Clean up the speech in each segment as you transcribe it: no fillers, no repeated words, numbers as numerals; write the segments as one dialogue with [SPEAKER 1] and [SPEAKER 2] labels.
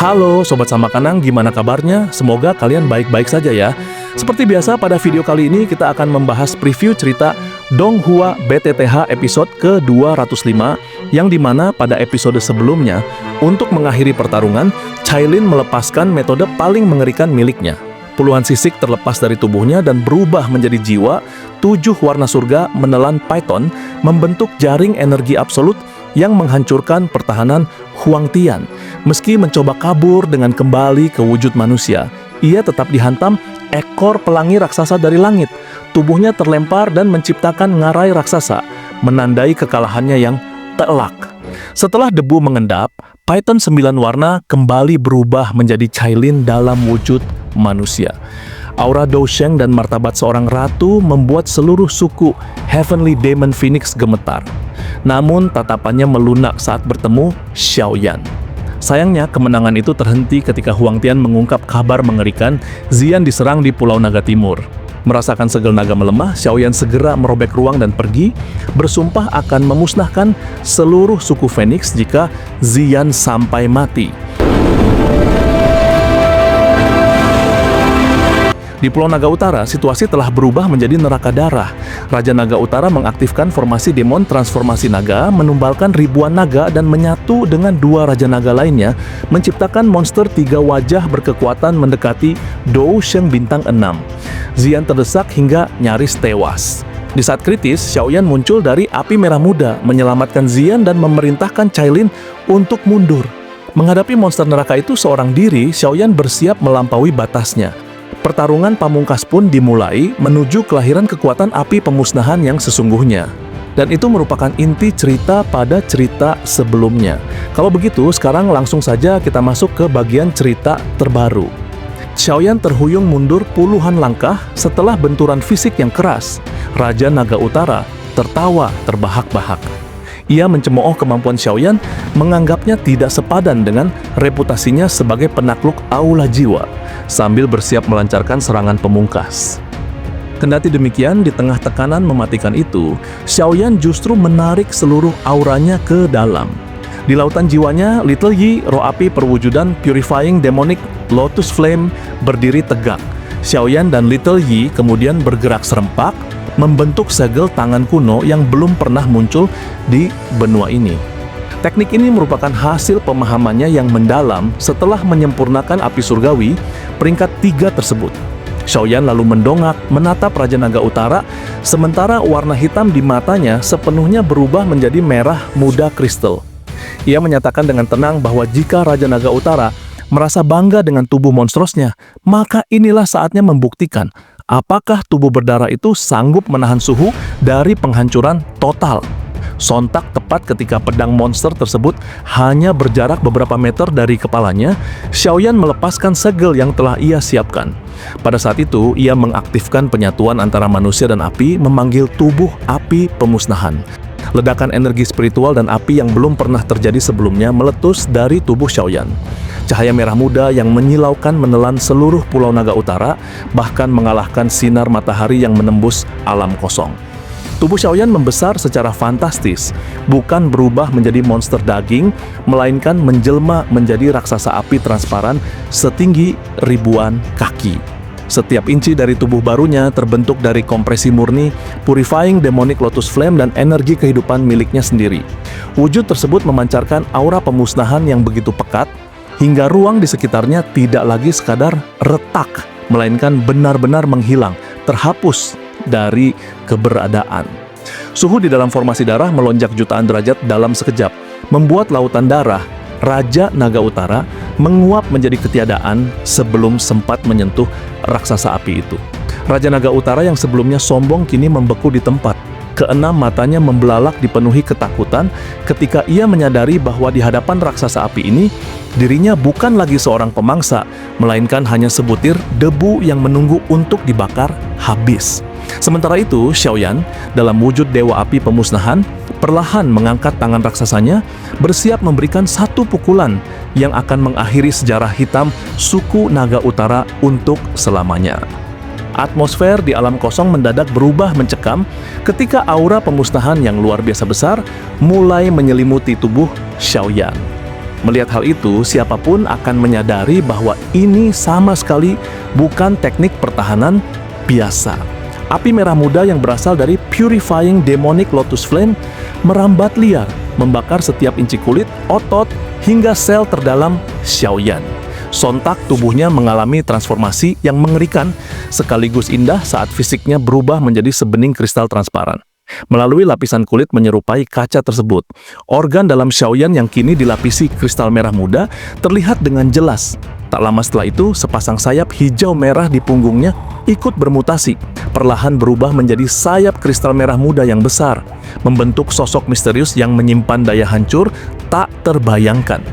[SPEAKER 1] Halo Sobat Samakanang, gimana kabarnya? Semoga kalian baik-baik saja ya. Seperti biasa pada video kali ini kita akan membahas preview cerita Donghua BTTH episode ke-205 yang dimana pada episode sebelumnya untuk mengakhiri pertarungan, Cailin melepaskan metode paling mengerikan miliknya. Puluhan sisik terlepas dari tubuhnya dan berubah menjadi jiwa. 7 warna surga menelan Python membentuk jaring energi absolut yang menghancurkan pertahanan Huangtian. Meski mencoba kabur dengan kembali ke wujud manusia, ia tetap dihantam ekor pelangi raksasa dari langit. Tubuhnya terlempar dan menciptakan ngarai raksasa, menandai kekalahannya yang telak. Setelah debu mengendap, Python 9 warna kembali berubah menjadi Cailin dalam wujud manusia. Aura Dousheng dan martabat seorang ratu membuat seluruh suku Heavenly Demon Phoenix gemetar. Namun tatapannya melunak saat bertemu Xiaoyan. Sayangnya kemenangan itu terhenti ketika Huangtian mengungkap kabar mengerikan Xian diserang di Pulau Naga Timur. Merasakan segel naga melemah, Xiaoyan segera merobek ruang dan pergi, bersumpah akan memusnahkan seluruh suku Phoenix jika Xian sampai mati. Di Pulau Naga Utara, situasi telah berubah menjadi neraka darah. Raja Naga Utara mengaktifkan formasi demon transformasi naga, menumbalkan ribuan naga dan menyatu dengan 2 raja naga lainnya, menciptakan monster 3 wajah berkekuatan mendekati Dousheng bintang 6. Xian terdesak hingga nyaris tewas. Di saat kritis, Xiaoyan muncul dari api merah muda, menyelamatkan Xian dan memerintahkan Cailin untuk mundur. Menghadapi monster neraka itu seorang diri, Xiaoyan bersiap melampaui batasnya. Pertarungan pamungkas pun dimulai menuju kelahiran kekuatan api pemusnahan yang sesungguhnya. Dan itu merupakan inti cerita pada cerita sebelumnya. Kalau begitu, sekarang langsung saja kita masuk ke bagian cerita terbaru. Xiaoyan terhuyung mundur puluhan langkah setelah benturan fisik yang keras. Raja Naga Utara tertawa terbahak-bahak. Ia mencemooh kemampuan Xiaoyan, menganggapnya tidak sepadan dengan reputasinya sebagai penakluk aula jiwa, sambil bersiap melancarkan serangan pemungkas. Kendati demikian, di tengah tekanan mematikan itu, Xiaoyan justru menarik seluruh auranya ke dalam. Di lautan jiwanya, Little Yi, roh api perwujudan Purifying Demonic Lotus Flame, berdiri tegak. Xiaoyan dan Little Yi kemudian bergerak serempak, membentuk segel tangan kuno yang belum pernah muncul di benua ini. Teknik ini merupakan hasil pemahamannya yang mendalam setelah menyempurnakan api surgawi peringkat 3 tersebut. Xiaoyan lalu mendongak menatap Raja Naga Utara, sementara warna hitam di matanya sepenuhnya berubah menjadi merah muda kristal. Ia menyatakan dengan tenang bahwa jika Raja Naga Utara merasa bangga dengan tubuh monstrosnya, maka inilah saatnya membuktikan apakah tubuh berdarah itu sanggup menahan suhu dari penghancuran total. Sontak tepat ketika pedang monster tersebut hanya berjarak beberapa meter dari kepalanya, Xiaoyan melepaskan segel yang telah ia siapkan. Pada saat itu, ia mengaktifkan penyatuan antara manusia dan api, memanggil tubuh api pemusnahan. Ledakan energi spiritual dan api yang belum pernah terjadi sebelumnya meletus dari tubuh Xiaoyan. Cahaya merah muda yang menyilaukan menelan seluruh Pulau Naga Utara, bahkan mengalahkan sinar matahari yang menembus alam kosong. Tubuh Xiaoyan membesar secara fantastis, bukan berubah menjadi monster daging, melainkan menjelma menjadi raksasa api transparan setinggi ribuan kaki. Setiap inci dari tubuh barunya terbentuk dari kompresi murni, Purifying Demonic Lotus Flame dan energi kehidupan miliknya sendiri. Wujud tersebut memancarkan aura pemusnahan yang begitu pekat, hingga ruang di sekitarnya tidak lagi sekadar retak, melainkan benar-benar menghilang, terhapus dari keberadaan. Suhu di dalam formasi darah melonjak jutaan derajat dalam sekejap, membuat lautan darah Raja Naga Utara menguap menjadi ketiadaan sebelum sempat menyentuh raksasa api itu. Raja Naga Utara yang sebelumnya sombong kini membeku di tempat. Keenam matanya membelalak dipenuhi ketakutan ketika ia menyadari bahwa di hadapan raksasa api ini, dirinya bukan lagi seorang pemangsa, melainkan hanya sebutir debu yang menunggu untuk dibakar habis. Sementara itu, Xiaoyan, dalam wujud dewa api pemusnahan, perlahan mengangkat tangan raksasanya, bersiap memberikan satu pukulan yang akan mengakhiri sejarah hitam suku Naga Utara untuk selamanya. Atmosfer di alam kosong mendadak berubah mencekam ketika aura pemusnahan yang luar biasa besar mulai menyelimuti tubuh Xiaoyan. Melihat hal itu, siapapun akan menyadari bahwa ini sama sekali bukan teknik pertahanan biasa. Api merah muda yang berasal dari Purifying Demonic Lotus Flame merambat liar, membakar setiap inci kulit, otot, hingga sel terdalam Xiaoyan. Sontak tubuhnya mengalami transformasi yang mengerikan, sekaligus indah saat fisiknya berubah menjadi sebening kristal transparan. Melalui lapisan kulit menyerupai kaca tersebut, organ dalam Xiaoyan yang kini dilapisi kristal merah muda terlihat dengan jelas. Tak lama setelah itu, sepasang sayap hijau merah di punggungnya ikut bermutasi, perlahan berubah menjadi sayap kristal merah muda yang besar, membentuk sosok misterius yang menyimpan daya hancur tak terbayangkan.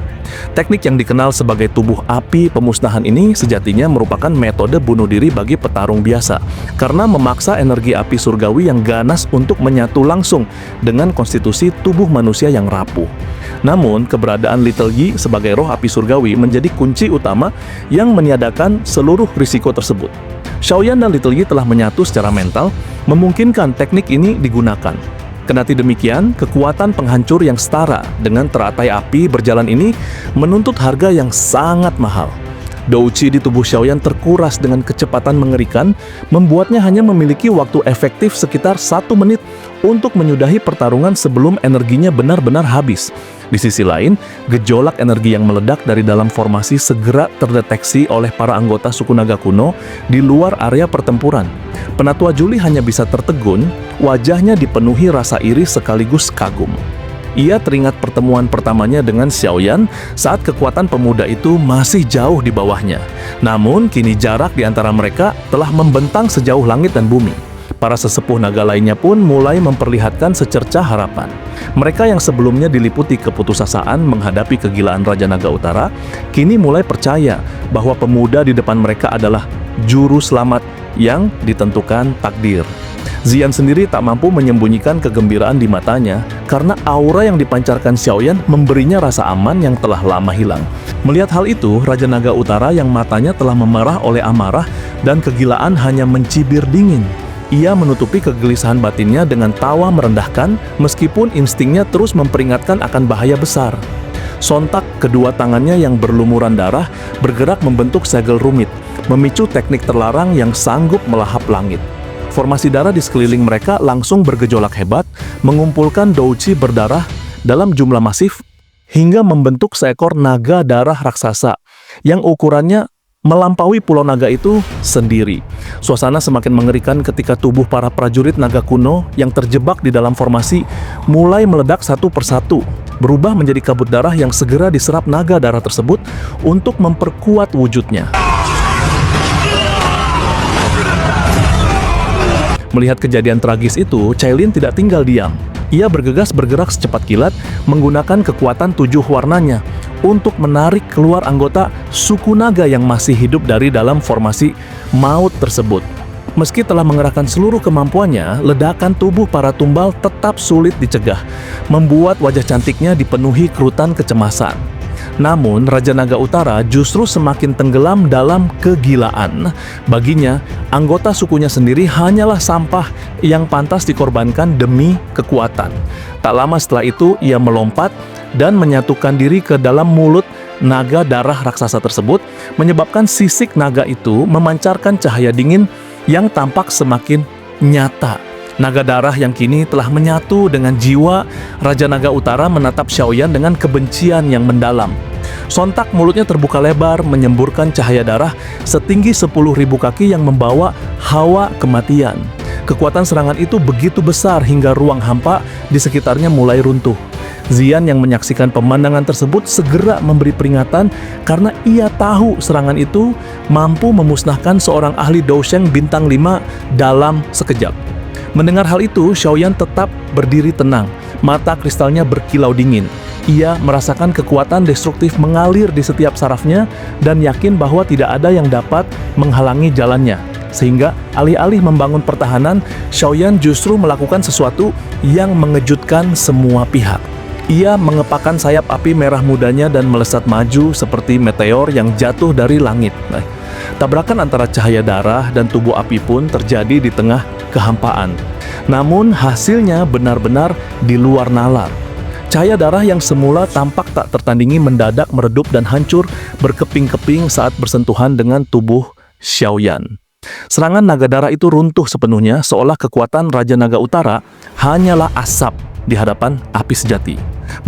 [SPEAKER 1] Teknik yang dikenal sebagai tubuh api pemusnahan ini sejatinya merupakan metode bunuh diri bagi petarung biasa, karena memaksa energi api surgawi yang ganas untuk menyatu langsung dengan konstitusi tubuh manusia yang rapuh. Namun, keberadaan Little Yi sebagai roh api surgawi menjadi kunci utama yang meniadakan seluruh risiko tersebut. Xiaoyan dan Little Yi telah menyatu secara mental, memungkinkan teknik ini digunakan. Kendati demikian, kekuatan penghancur yang setara dengan teratai api berjalan ini menuntut harga yang sangat mahal. Douqi di tubuh Xiaoyan terkuras dengan kecepatan mengerikan, membuatnya hanya memiliki waktu efektif sekitar 1 menit untuk menyudahi pertarungan sebelum energinya benar-benar habis. Di sisi lain, gejolak energi yang meledak dari dalam formasi segera terdeteksi oleh para anggota suku naga kuno di luar area pertempuran. Penatua Juli hanya bisa tertegun, wajahnya dipenuhi rasa iri sekaligus kagum. Ia teringat pertemuan pertamanya dengan Xiaoyan saat kekuatan pemuda itu masih jauh di bawahnya. Namun, kini jarak di antara mereka telah membentang sejauh langit dan bumi. Para sesepuh naga lainnya pun mulai memperlihatkan secercah harapan. Mereka yang sebelumnya diliputi keputusasaan menghadapi kegilaan Raja Naga Utara, kini mulai percaya bahwa pemuda di depan mereka adalah juru selamat yang ditentukan takdir. Ziyan sendiri tak mampu menyembunyikan kegembiraan di matanya karena aura yang dipancarkan Xiaoyan memberinya rasa aman yang telah lama hilang. Melihat hal itu, Raja Naga Utara yang matanya telah memerah oleh amarah dan kegilaan hanya mencibir dingin. Ia menutupi kegelisahan batinnya dengan tawa merendahkan meskipun instingnya terus memperingatkan akan bahaya besar. Sontak kedua tangannya yang berlumuran darah bergerak membentuk segel rumit, memicu teknik terlarang yang sanggup melahap langit. Formasi darah di sekeliling mereka langsung bergejolak hebat, mengumpulkan Douqi berdarah dalam jumlah masif hingga membentuk seekor naga darah raksasa yang ukurannya melampaui pulau naga itu sendiri. Suasana semakin mengerikan ketika tubuh para prajurit naga kuno yang terjebak di dalam formasi mulai meledak satu persatu, berubah menjadi kabut darah yang segera diserap naga darah tersebut untuk memperkuat wujudnya. Melihat kejadian tragis itu, Cailin tidak tinggal diam. Ia bergegas bergerak secepat kilat menggunakan kekuatan 7 warnanya untuk menarik keluar anggota suku naga yang masih hidup dari dalam formasi maut tersebut. Meski telah mengerahkan seluruh kemampuannya, ledakan tubuh para tumbal tetap sulit dicegah, membuat wajah cantiknya dipenuhi kerutan kecemasan. Namun, Raja Naga Utara justru semakin tenggelam dalam kegilaan. Baginya, anggota sukunya sendiri hanyalah sampah yang pantas dikorbankan demi kekuatan. Tak lama setelah itu, ia melompat dan menyatukan diri ke dalam mulut naga darah raksasa tersebut, menyebabkan sisik naga itu memancarkan cahaya dingin yang tampak semakin nyata. Naga darah yang kini telah menyatu dengan jiwa Raja Naga Utara menatap Xiaoyan dengan kebencian yang mendalam. Sontak mulutnya terbuka lebar menyemburkan cahaya darah setinggi 10.000 kaki yang membawa hawa kematian. Kekuatan serangan itu begitu besar hingga ruang hampa di sekitarnya mulai runtuh. Ziyan yang menyaksikan pemandangan tersebut segera memberi peringatan karena ia tahu serangan itu mampu memusnahkan seorang ahli Dousheng bintang 5 dalam sekejap. Mendengar hal itu, Xiaoyan tetap berdiri tenang, mata kristalnya berkilau dingin. Ia merasakan kekuatan destruktif mengalir di setiap sarafnya dan yakin bahwa tidak ada yang dapat menghalangi jalannya. Sehingga alih-alih membangun pertahanan, Xiaoyan justru melakukan sesuatu yang mengejutkan semua pihak. Ia mengepakkan sayap api merah mudanya dan melesat maju seperti meteor yang jatuh dari langit. Tabrakan antara cahaya darah dan tubuh api pun terjadi di tengah kehampaan. Namun hasilnya benar-benar di luar nalar. Cahaya darah yang semula tampak tak tertandingi mendadak meredup dan hancur berkeping-keping saat bersentuhan dengan tubuh Xiaoyan. Serangan naga darah itu runtuh sepenuhnya, seolah kekuatan Raja Naga Utara hanyalah asap di hadapan api sejati.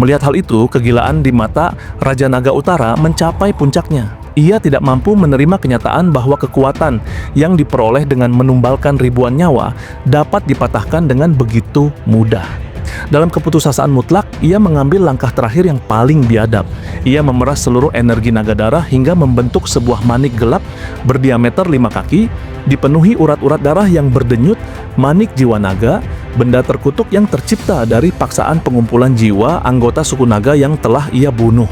[SPEAKER 1] Melihat hal itu, kegilaan di mata Raja Naga Utara mencapai puncaknya. Ia tidak mampu menerima kenyataan bahwa kekuatan yang diperoleh dengan menumbalkan ribuan nyawa dapat dipatahkan dengan begitu mudah. Dalam keputusasaan mutlak, ia mengambil langkah terakhir yang paling biadab. Ia memeras seluruh energi naga darah hingga membentuk sebuah manik gelap berdiameter 5 kaki, dipenuhi urat-urat darah yang berdenyut, manik jiwa naga, benda terkutuk yang tercipta dari paksaan pengumpulan jiwa anggota suku naga yang telah ia bunuh.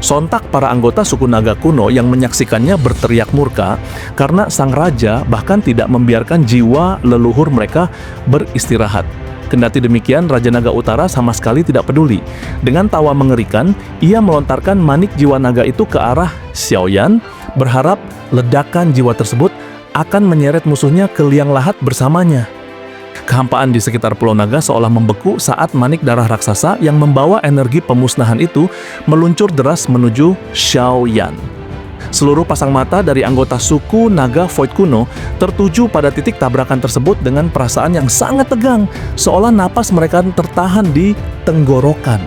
[SPEAKER 1] Sontak para anggota suku naga kuno yang menyaksikannya berteriak murka karena sang raja bahkan tidak membiarkan jiwa leluhur mereka beristirahat. Kendati demikian, Raja Naga Utara sama sekali tidak peduli. Dengan tawa mengerikan, ia melontarkan manik jiwa naga itu ke arah Xiaoyan, berharap ledakan jiwa tersebut akan menyeret musuhnya ke liang lahat bersamanya. Kehampaan di sekitar Pulau Naga seolah membeku saat manik darah raksasa yang membawa energi pemusnahan itu meluncur deras menuju Xiaoyan. Seluruh pasang mata dari anggota suku Naga Void kuno tertuju pada titik tabrakan tersebut dengan perasaan yang sangat tegang, seolah napas mereka tertahan di tenggorokan.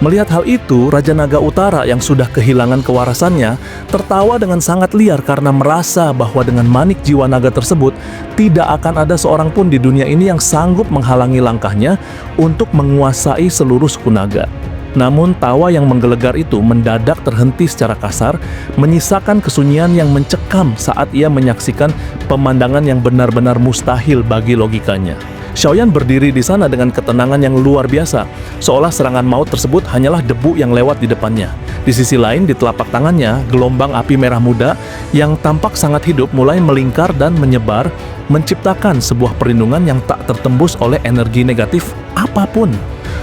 [SPEAKER 1] Melihat hal itu, Raja Naga Utara yang sudah kehilangan kewarasannya tertawa dengan sangat liar karena merasa bahwa dengan manik jiwa naga tersebut tidak akan ada seorang pun di dunia ini yang sanggup menghalangi langkahnya untuk menguasai seluruh suku naga. Namun tawa yang menggelegar itu mendadak terhenti secara kasar, menyisakan kesunyian yang mencekam saat ia menyaksikan pemandangan yang benar-benar mustahil bagi logikanya. Xiaoyan berdiri di sana dengan ketenangan yang luar biasa, seolah serangan maut tersebut hanyalah debu yang lewat di depannya. Di sisi lain, di telapak tangannya, gelombang api merah muda yang tampak sangat hidup mulai melingkar dan menyebar, menciptakan sebuah perlindungan yang tak tertembus oleh energi negatif apapun.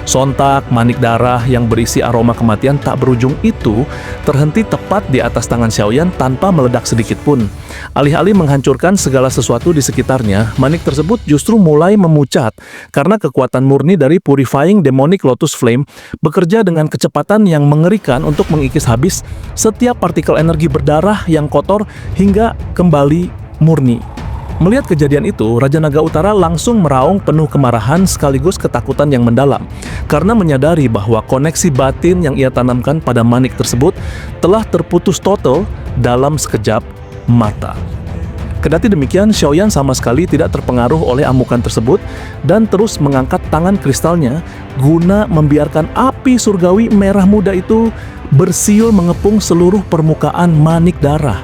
[SPEAKER 1] Sontak, manik darah yang berisi aroma kematian tak berujung itu terhenti tepat di atas tangan Xiaoyan tanpa meledak sedikit pun. Alih-alih menghancurkan segala sesuatu di sekitarnya, manik tersebut justru mulai memucat karena kekuatan murni dari Purifying Demonic Lotus Flame bekerja dengan kecepatan yang mengerikan untuk mengikis habis setiap partikel energi berdarah yang kotor hingga kembali murni. Melihat kejadian itu, Raja Naga Utara langsung meraung penuh kemarahan sekaligus ketakutan yang mendalam karena menyadari bahwa koneksi batin yang ia tanamkan pada manik tersebut telah terputus total dalam sekejap mata. Kendati demikian, Xiaoyan sama sekali tidak terpengaruh oleh amukan tersebut dan terus mengangkat tangan kristalnya guna membiarkan api surgawi merah muda itu bersiul mengepung seluruh permukaan manik darah.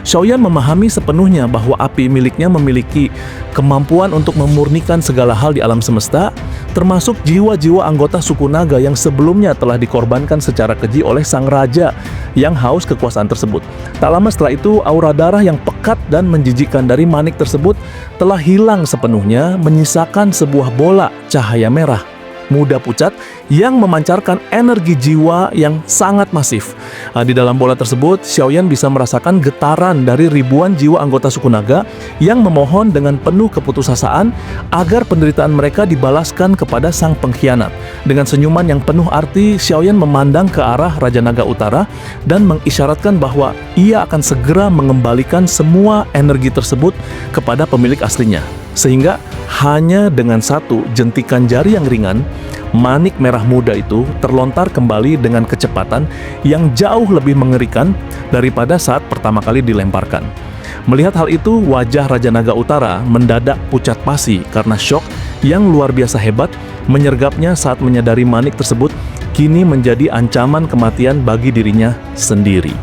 [SPEAKER 1] Xiaoyan memahami sepenuhnya bahwa api miliknya memiliki kemampuan untuk memurnikan segala hal di alam semesta, termasuk jiwa-jiwa anggota suku naga yang sebelumnya telah dikorbankan secara keji oleh sang raja yang haus kekuasaan tersebut. Tak lama setelah itu, aura darah yang pekat dan menjijikkan dari manik tersebut telah hilang sepenuhnya, menyisakan sebuah bola cahaya merah muda pucat yang memancarkan energi jiwa yang sangat masif. Di dalam bola tersebut, Xiaoyan bisa merasakan getaran dari ribuan jiwa anggota suku naga yang memohon dengan penuh keputusasaan agar penderitaan mereka dibalaskan kepada sang pengkhianat. Dengan senyuman yang penuh arti, Xiaoyan memandang ke arah Raja Naga Utara dan mengisyaratkan bahwa ia akan segera mengembalikan semua energi tersebut kepada pemilik aslinya. Sehingga hanya dengan satu jentikan jari yang ringan, manik merah muda itu terlontar kembali dengan kecepatan yang jauh lebih mengerikan daripada saat pertama kali dilemparkan. Melihat hal itu, wajah Raja Naga Utara mendadak pucat pasi karena syok yang luar biasa hebat menyergapnya saat menyadari manik tersebut kini menjadi ancaman kematian bagi dirinya sendiri.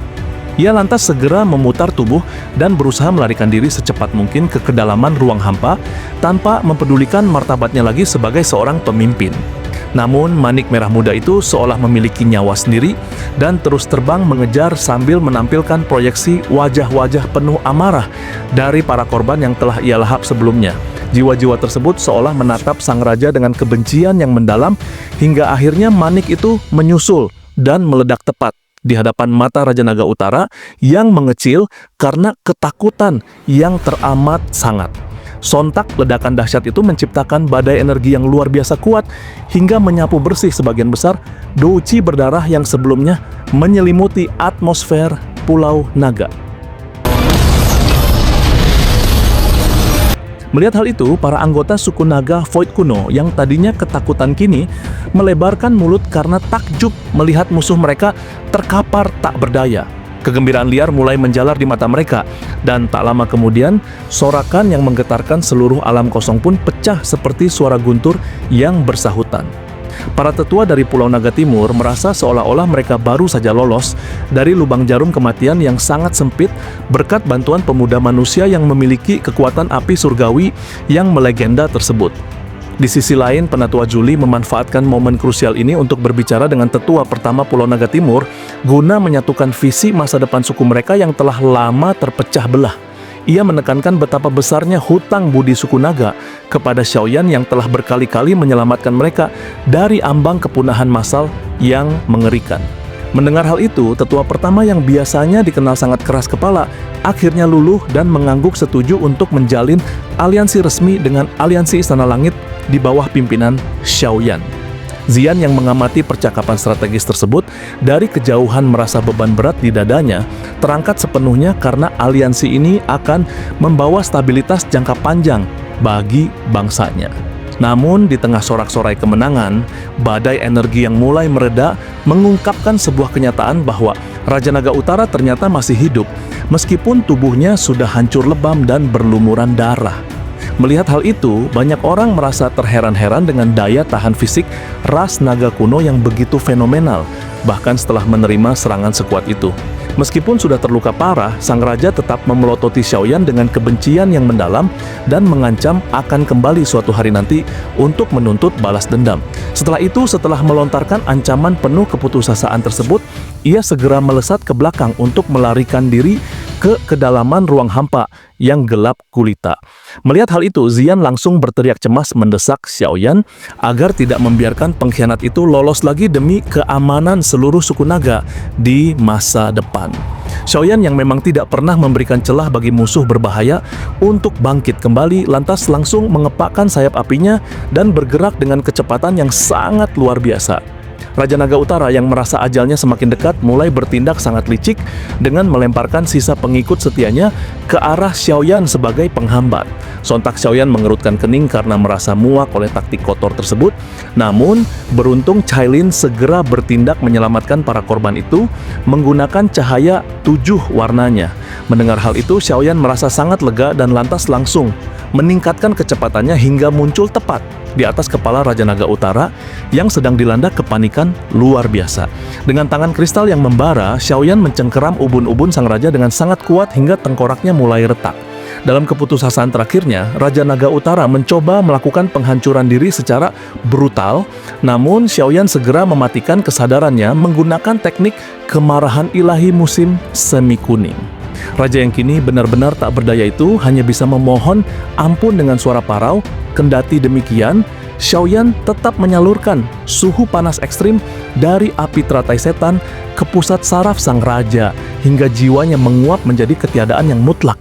[SPEAKER 1] Ia lantas segera memutar tubuh dan berusaha melarikan diri secepat mungkin ke kedalaman ruang hampa tanpa mempedulikan martabatnya lagi sebagai seorang pemimpin. Namun manik merah muda itu seolah memiliki nyawa sendiri dan terus terbang mengejar sambil menampilkan proyeksi wajah-wajah penuh amarah dari para korban yang telah ia lahap sebelumnya. Jiwa-jiwa tersebut seolah menatap sang raja dengan kebencian yang mendalam hingga akhirnya manik itu menyusul dan meledak tepat di hadapan mata Raja Naga Utara yang mengecil karena ketakutan yang teramat sangat. Sontak ledakan dahsyat itu menciptakan badai energi yang luar biasa kuat hingga menyapu bersih sebagian besar douchi berdarah yang sebelumnya menyelimuti atmosfer Pulau Naga. Melihat hal itu, para anggota suku Naga Void kuno yang tadinya ketakutan kini melebarkan mulut karena takjub melihat musuh mereka terkapar tak berdaya. Kegembiraan liar mulai menjalar di mata mereka, dan tak lama kemudian, sorakan yang menggetarkan seluruh alam kosong pun pecah seperti suara guntur yang bersahutan. Para tetua dari Pulau Naga Timur merasa seolah-olah mereka baru saja lolos dari lubang jarum kematian yang sangat sempit berkat bantuan pemuda manusia yang memiliki kekuatan api surgawi yang melegenda tersebut. Di sisi lain, Penatua Juli memanfaatkan momen krusial ini untuk berbicara dengan tetua pertama Pulau Naga Timur guna menyatukan visi masa depan suku mereka yang telah lama terpecah belah. Ia menekankan betapa besarnya hutang budi suku Naga kepada Xiaoyan yang telah berkali-kali menyelamatkan mereka dari ambang kepunahan massal yang mengerikan. Mendengar hal itu, tetua pertama yang biasanya dikenal sangat keras kepala, akhirnya luluh dan mengangguk setuju untuk menjalin aliansi resmi dengan aliansi Istana Langit di bawah pimpinan Xiaoyan. Zian yang mengamati percakapan strategis tersebut dari kejauhan merasa beban berat di dadanya terangkat sepenuhnya karena aliansi ini akan membawa stabilitas jangka panjang bagi bangsanya. Namun di tengah sorak-sorai kemenangan, badai energi yang mulai mereda mengungkapkan sebuah kenyataan bahwa Raja Naga Utara ternyata masih hidup meskipun tubuhnya sudah hancur lebam dan berlumuran darah. Melihat hal itu, banyak orang merasa terheran-heran dengan daya tahan fisik ras naga kuno yang begitu fenomenal, bahkan setelah menerima serangan sekuat itu. Meskipun sudah terluka parah, sang raja tetap memelototi Xiaoyan dengan kebencian yang mendalam dan mengancam akan kembali suatu hari nanti untuk menuntut balas dendam. Setelah itu, setelah melontarkan ancaman penuh keputusasaan tersebut, ia segera melesat ke belakang untuk melarikan diri ke kedalaman ruang hampa yang gelap gulita. Melihat hal itu, Zian langsung berteriak cemas mendesak Xiaoyan agar tidak membiarkan pengkhianat itu lolos lagi demi keamanan seluruh suku naga di masa depan. Xiaoyan yang memang tidak pernah memberikan celah bagi musuh berbahaya untuk bangkit kembali, lantas langsung mengepakkan sayap apinya dan bergerak dengan kecepatan yang sangat luar biasa. Raja Naga Utara yang merasa ajalnya semakin dekat mulai bertindak sangat licik dengan melemparkan sisa pengikut setianya ke arah Xiaoyan sebagai penghambat. Sontak Xiaoyan mengerutkan kening karena merasa muak oleh taktik kotor tersebut. Namun, beruntung Cailin segera bertindak menyelamatkan para korban itu menggunakan cahaya 7 warnanya. Mendengar hal itu, Xiaoyan merasa sangat lega dan lantas langsung meningkatkan kecepatannya hingga muncul tepat di atas kepala Raja Naga Utara yang sedang dilanda kepanikan luar biasa. Dengan tangan kristal yang membara, Xiaoyan mencengkeram ubun-ubun sang raja dengan sangat kuat hingga tengkoraknya mulai retak. Dalam keputusasaan terakhirnya, Raja Naga Utara mencoba melakukan penghancuran diri secara brutal, namun Xiaoyan segera mematikan kesadarannya menggunakan teknik kemarahan ilahi musim semi kuning. Raja yang kini benar-benar tak berdaya itu hanya bisa memohon ampun dengan suara parau. Kendati demikian, Xiaoyan tetap menyalurkan suhu panas ekstrim dari api teratai setan ke pusat saraf sang raja hingga jiwanya menguap menjadi ketiadaan yang mutlak.